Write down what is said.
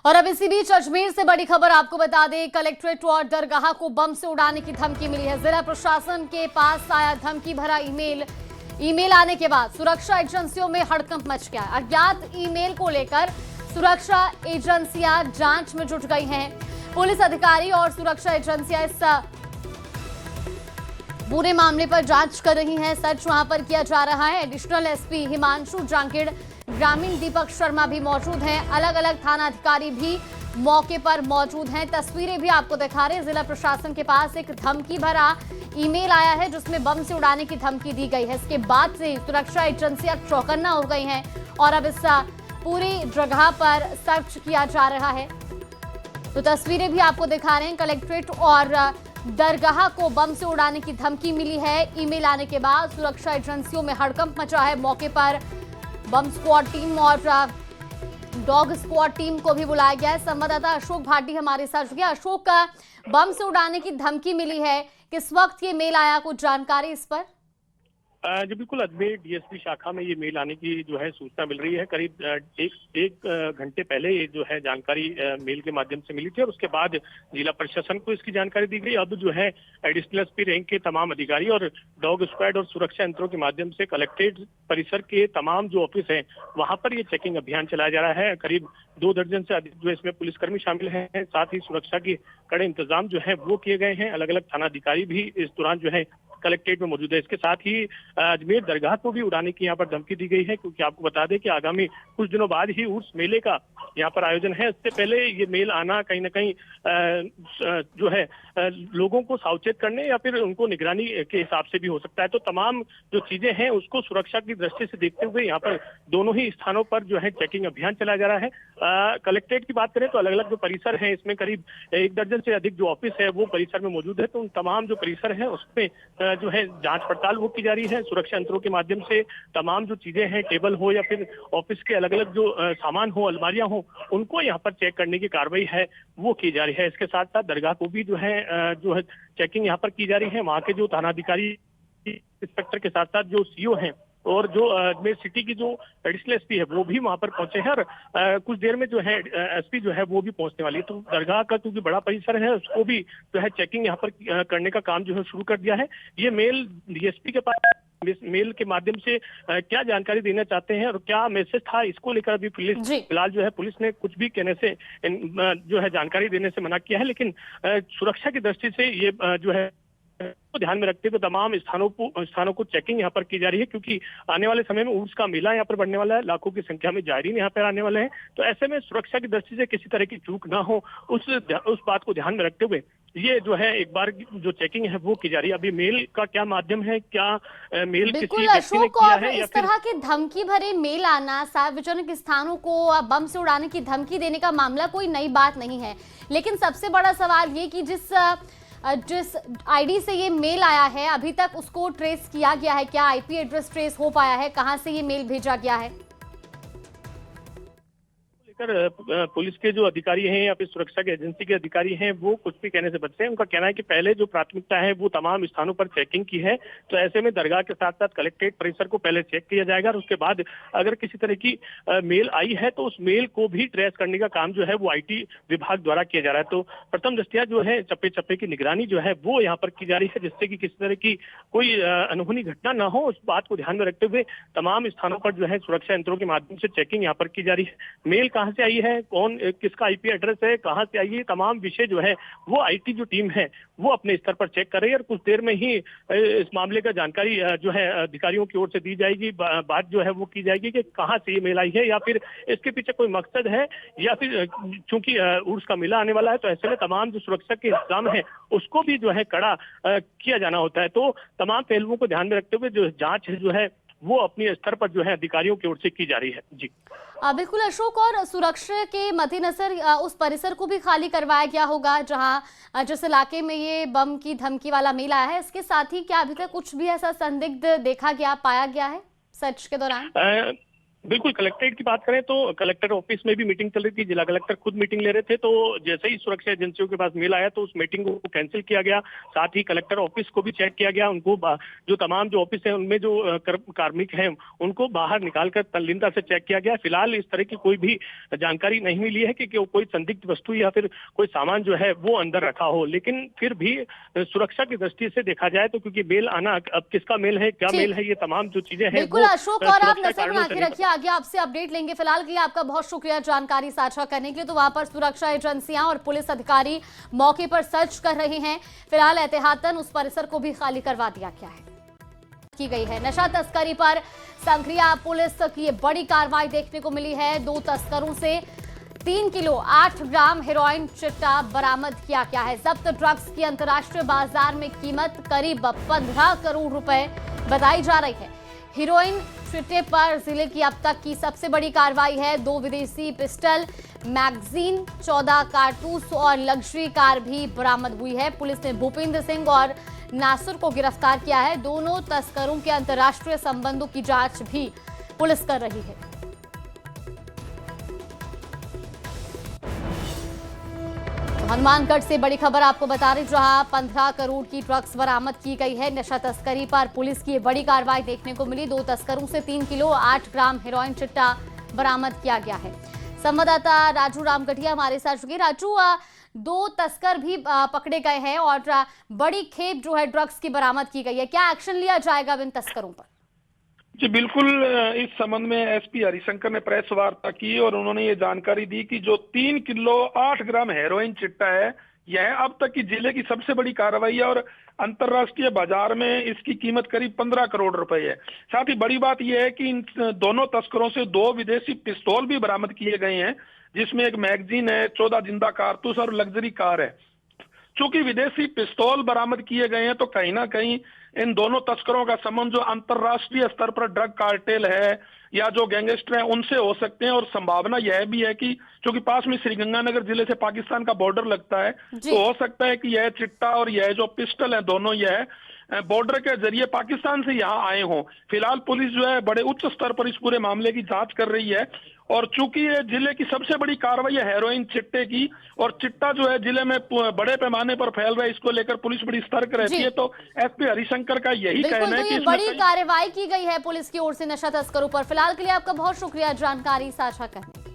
और अब इसी बीच अजमेर से बड़ी खबर आपको बता दें, कलेक्ट्रेट और दरगाह को बम से उड़ाने की धमकी मिली है। जिला प्रशासन के पास आया धमकी भरा ईमेल आने के बाद सुरक्षा एजेंसियों में हड़कंप मच गया। अज्ञात ईमेल को लेकर सुरक्षा एजेंसियां जांच में जुट गई हैं। पुलिस अधिकारी और सुरक्षा एजेंसियां इस पूरे मामले पर जांच कर रही हैं। सर्च वहां पर किया जा रहा है। एडिशनल एसपी हिमांशु जांगिड़, ग्रामीण दीपक शर्मा भी मौजूद हैं। अलग अलग थाना अधिकारी भी मौके पर मौजूद हैं। तस्वीरें भी आपको दिखा रहे हैं। जिला प्रशासन के पास एक धमकी भरा ईमेल आया है जिसमें बम से उड़ाने की धमकी दी गई है। इसके बाद से सुरक्षा एजेंसियां चौकन्ना हो गई हैं और अब इस पूरी जगह पर सर्च किया जा रहा है। तो तस्वीरें भी आपको दिखा रहे हैं। कलेक्ट्रेट और दरगाह को बम से उड़ाने की धमकी मिली है। ईमेल आने के बाद सुरक्षा एजेंसियों में हड़कंप मचा है। मौके पर बम स्क्वाड टीम और डॉग स्क्वाड टीम को भी बुलाया गया है। संवाददाता अशोक भाटी हमारे साथ जुड़ गया। अशोक, का बम से उड़ाने की धमकी मिली है, किस वक्त ये मेल आया, कुछ जानकारी इस पर? जी बिल्कुल, अजमेर डीएसपी शाखा में ये मेल आने की जो है सूचना मिल रही है। करीब एक घंटे पहले ये जो है जानकारी मेल के माध्यम से मिली थी और उसके बाद जिला प्रशासन को इसकी जानकारी दी गई। अब जो है एडिशनल एसपी रैंक के तमाम अधिकारी और डॉग स्क्वाड और सुरक्षा यंत्रों के माध्यम से कलेक्ट्रेट परिसर के तमाम जो ऑफिस हैं वहां पर ये चेकिंग अभियान चलाया जा रहा है। करीब 2 दर्जन से अधिक जो इसमें पुलिसकर्मी शामिल हैं। साथ ही सुरक्षा के कड़े इंतजाम जो है वो किए गए हैं। अलग अलग थाना अधिकारी भी इस दौरान जो है कलेक्ट्रेट में मौजूद है। इसके साथ ही अजमेर दरगाह को भी उड़ाने की यहाँ पर धमकी दी गई है, क्योंकि आपको बता दें कि आगामी कुछ दिनों बाद ही उर्स मेले का यहाँ पर आयोजन है। इससे पहले ये मेल आना कहीं ना कहीं जो है लोगों को सावचेत करने या फिर उनको निगरानी के हिसाब से भी हो सकता है। तो तमाम जो चीजें हैं उसको सुरक्षा की दृष्टि से देखते हुए यहाँ पर दोनों ही स्थानों पर जो है चेकिंग अभियान चलाया जा रहा है। कलेक्ट्रेट की बात करें तो अलग अलग जो परिसर है इसमें करीब 1 दर्जन से अधिक जो ऑफिस है वो परिसर में मौजूद है। तो उन तमाम जो परिसर है उसमें जो है जांच पड़ताल वो की जा रही है। सुरक्षा यंत्रों के माध्यम से तमाम जो चीजें हैं, टेबल हो या फिर ऑफिस के अलग अलग जो सामान हो, अलमारियां हो, उनको यहाँ पर चेक करने की कार्रवाई है वो की जा रही है। इसके साथ साथ दरगाह को भी जो है चेकिंग यहाँ पर की जा रही है। वहाँ के जो थानाधिकारी इंस्पेक्टर के साथ साथ जो सीओ हैं और जो अजमेर सिटी की जो एडिशनल एसपी है वो भी वहां पर पहुंचे हैं और कुछ देर में जो है एसपी जो है वो भी पहुंचने वाली है। तो दरगाह का क्योंकि बड़ा परिसर है उसको भी जो है चेकिंग यहाँ पर करने का काम जो है शुरू कर दिया है। ये मेल डीएसपी के पास मेल के माध्यम से क्या जानकारी देना चाहते हैं और क्या मैसेज था, इसको लेकर अभी फिलहाल जो है पुलिस ने कुछ भी कहने से जो है जानकारी देने से मना किया है। लेकिन सुरक्षा की दृष्टि से ये जो है तो ध्यान में रखते हुए तमाम स्थानों को चेकिंग यहाँ पर की जा रही है, क्योंकि आने वाले समय में उर्स का मेला यहाँ पर बढ़ने वाला है। लाखों की संख्या में जायरीन यहाँ पर आने वाले हैं। तो ऐसे में सुरक्षा की दृष्टि से किसी तरह की चूक ना हो उस बात को ध्यान में रखते हुए ये जो है एक बार जो चेकिंग है वो की जा रही है। अभी मेल का क्या माध्यम है, क्या मेल किसी व्यक्ति ने किया है या इस तरह के धमकी भरे मेल आना, सार्वजनिक स्थानों को बम से उड़ाने की धमकी देने का मामला कोई नई बात नहीं है। लेकिन सबसे बड़ा सवाल ये कि जिस आईडी से ये मेल आया है अभी तक उसको ट्रेस किया गया है क्या? आईपी एड्रेस ट्रेस हो पाया है? कहां से ये मेल भेजा गया है? पुलिस के जो अधिकारी हैं या फिर सुरक्षा के एजेंसी के अधिकारी हैं वो कुछ भी कहने से बचते हैं। उनका कहना है कि पहले जो प्राथमिकता है वो तमाम स्थानों पर चेकिंग की है। तो ऐसे में दरगाह के साथ साथ कलेक्ट्रेट परिसर को पहले चेक किया जाएगा और उसके बाद अगर किसी तरह की मेल आई है तो उस मेल को भी ट्रेस करने का काम जो है वो आईटी विभाग द्वारा किया जा रहा है। तो प्रथम दृष्टया जो है चप्पे चप्पे की निगरानी जो है वो यहाँ पर की जा रही है, जिससे कि किसी तरह की कोई अनहोनी घटना ना हो। उस बात को ध्यान में रखते हुए तमाम स्थानों पर जो है सुरक्षा यंत्रों के माध्यम से चेकिंग यहाँ पर की जा रही है। मेल कहाँ से आई है, कौन किसका आईपी एड्रेस है, कहां से आई है, तमाम विषय जो है वो आईटी जो टीम है वो अपने स्तर पर चेक कर रही है और कुछ देर में ही इस मामले का जानकारी जो है अधिकारियों की ओर से दी जाएगी। बात जो है वो की जाएगी कि कहां से ये मेल आई है या फिर इसके पीछे कोई मकसद है या फिर चूंकि उर्स का मेला आने वाला है तो ऐसे में तमाम जो सुरक्षा के इंतजाम है उसको भी जो है कड़ा किया जाना होता है। तो तमाम पहलुओं को ध्यान में रखते हुए जो जांच जो है वो अपने स्तर पर जो है अधिकारियों की ओर से की जा रही है। जी बिल्कुल अशोक, और सुरक्षा के मद्देनजर उस परिसर को भी खाली करवाया गया होगा जहां जिस इलाके में ये बम की धमकी वाला मेल आया है। इसके साथ ही क्या अभी तक कुछ भी ऐसा संदिग्ध देखा गया, पाया गया है सर्च के दौरान? बिल्कुल, कलेक्ट्रेट की बात करें तो कलेक्टर ऑफिस में भी मीटिंग चल रही थी। जिला कलेक्टर खुद मीटिंग ले रहे थे, तो जैसे ही सुरक्षा एजेंसियों के पास मेल आया तो उस मीटिंग को कैंसिल किया गया। साथ ही कलेक्टर ऑफिस को भी चेक किया गया। उनको जो तमाम जो ऑफिस है उनमें जो कार्मिक हैं उनको बाहर निकालकर तल्लीनता से चेक किया गया। फिलहाल इस तरह की कोई भी जानकारी नहीं मिली है कि कोई संदिग्ध वस्तु या फिर कोई सामान जो है वो अंदर रखा हो। लेकिन फिर भी सुरक्षा की दृष्टि से देखा जाए तो क्योंकि मेल आना, अब किसका मेल है, क्या मेल है, ये तमाम जो चीजें हैं बिल्कुल अशोक, और आप नजर बना के रखिए, आगे आपसे अपडेट लेंगे। फिलहाल के लिए आपका बहुत शुक्रिया जानकारी साझा करने के लिए। तो वहां पर सुरक्षा एजेंसियां और पुलिस अधिकारी मौके पर सर्च कर रहे हैं। फिलहाल एहतियातन उस परिसर को भी खाली करवा दिया गया है की गई है। नशा तस्करी पर संग्रिया पुलिस की ये बड़ी कार्रवाई देखने को मिली है। 2 तस्करों से 3 किलो 8 ग्राम हेरोइन चिट्टा बरामद किया गया है। जब्त ड्रग्स की अंतर्राष्ट्रीय बाजार में कीमत करीब 15 करोड़ रुपए बताई जा रही है। हेरोइन चिट्टे पर जिले की अब तक की सबसे बड़ी कार्रवाई है। 2 विदेशी पिस्टल, मैगजीन, 14 कारतूस और लग्जरी कार भी बरामद हुई है। पुलिस ने भूपेंद्र सिंह और नासिर को गिरफ्तार किया है। दोनों तस्करों के अंतर्राष्ट्रीय संबंधों की जांच भी पुलिस कर रही है। हनुमानगढ़ से बड़ी खबर आपको बता रही, जहां 15 करोड़ की ड्रग्स बरामद की गई है। नशा तस्करी पर पुलिस की बड़ी कार्रवाई देखने को मिली। 2 तस्करों से 3 किलो 8 ग्राम हेरोइन चिट्टा बरामद किया गया है। संवाददाता राजू रामगढ़िया हमारे साथ जुड़े। राजू, 2 तस्कर भी पकड़े गए हैं और बड़ी खेप जो है ड्रग्स की बरामद की गई है। क्या एक्शन लिया जाएगा इन तस्करों पर? जी बिल्कुल, इस संबंध में एसपी हरिशंकर ने प्रेस वार्ता की और उन्होंने ये जानकारी दी कि जो 3 किलो 8 ग्राम हेरोइन चिट्टा है, यह अब तक की जिले की सबसे बड़ी कार्रवाई है और अंतर्राष्ट्रीय बाजार में इसकी कीमत करीब 15 करोड़ रुपए है। साथ ही बड़ी बात यह है कि इन दोनों तस्करों से 2 विदेशी पिस्तौल भी बरामद किए गए हैं, जिसमें एक मैगजीन है, 14 जिंदा कारतूस और लग्जरी कार है। चूंकि विदेशी पिस्तौल बरामद किए गए हैं तो कहीं ना कहीं इन दोनों तस्करों का संबंध जो अंतर्राष्ट्रीय स्तर पर ड्रग कार्टेल है या जो गैंगस्टर हैं उनसे हो सकते हैं। और संभावना यह भी है कि क्योंकि पास में श्रीगंगानगर जिले से पाकिस्तान का बॉर्डर लगता है, तो हो सकता है कि यह चिट्टा और यह जो पिस्टल है दोनों यह बॉर्डर के जरिए पाकिस्तान से यहाँ आए हों। फिलहाल पुलिस जो है बड़े उच्च स्तर पर इस पूरे मामले की जांच कर रही है। और चूंकि ये जिले की सबसे बड़ी कार्रवाई है हेरोइन चिट्टे की, और चिट्टा जो है जिले में बड़े पैमाने पर फैल रहा है, इसको लेकर पुलिस बड़ी सतर्क रहती है। तो एसपी हरिशंकर का यही कहना है कि बड़ी कार्रवाई की गई है पुलिस की ओर से नशा तस्करों पर। फिलहाल के लिए आपका बहुत शुक्रिया जानकारी साझा करने।